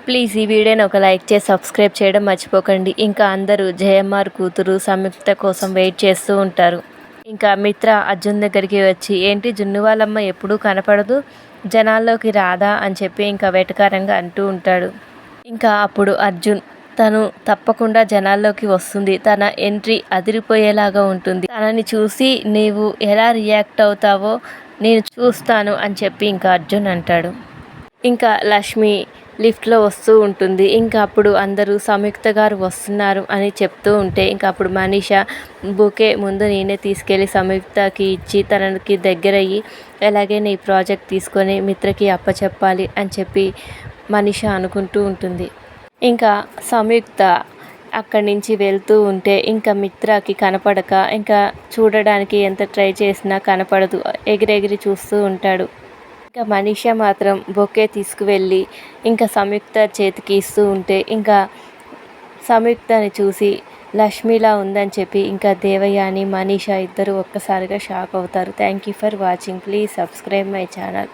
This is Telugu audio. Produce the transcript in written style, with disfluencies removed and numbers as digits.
ప్లీజ్ ఈ వీడియోని ఒక లైక్ చేసి సబ్స్క్రైబ్ చేయడం మర్చిపోకండి. ఇంకా అందరూ జయమ్మార్ కూతురు సంయుక్త కోసం వెయిట్ చేస్తూ ఉంటారు. ఇంకా మిత్ర అర్జున్ దగ్గరికి వచ్చి, ఏంటి జున్ను వాళ్ళమ్మ ఎప్పుడూ కనపడదు, జనాల్లోకి రాదా అని చెప్పి ఇంకా వెటకారంగా అంటూ ఉంటాడు. ఇంకా అప్పుడు అర్జున్, తను తప్పకుండా జనాల్లోకి వస్తుంది, తన ఎంట్రీ అదిరిపోయేలాగా ఉంటుంది, తనని చూసి నీవు ఎలా రియాక్ట్ అవుతావో నేను చూస్తాను అని చెప్పి ఇంకా అర్జున్ అంటాడు. ఇంకా లక్ష్మి లిఫ్ట్లో వస్తూ ఉంటుంది. ఇంకా అప్పుడు అందరూ సంయుక్త గారు వస్తున్నారు అని చెప్తూ ఉంటే, ఇంకా అప్పుడు మనీష బుకే ముందు నేనే తీసుకెళ్ళి సంయుక్తకి ఇచ్చి తనకి దగ్గరయ్యి, ఎలాగే నీ ప్రాజెక్ట్ తీసుకొని మిత్రకి అప్పచెప్పాలి అని చెప్పి మనీష అనుకుంటూ ఉంటుంది. ఇంకా సంయుక్త అక్కడి నుంచి వెళ్తూ ఉంటే ఇంకా మిత్రకి కనపడక, ఇంకా చూడడానికి ఎంత ట్రై చేసినా కనపడదు, ఎగిరెగిరి చూస్తూ ఉంటాడు. ఇంకా మనీష మాత్రం బొకే తీసుకువెళ్ళి ఇంకా సంయుక్త చేతికి ఇస్తూ ఉంటే, ఇంకా సంయుక్తని చూసి లక్ష్మిలా ఉందని చెప్పి ఇంకా దేవయాని మనీష ఇద్దరు ఒక్కసారిగా షాక్ అవుతారు. Thank you for watching. Please subscribe my channel.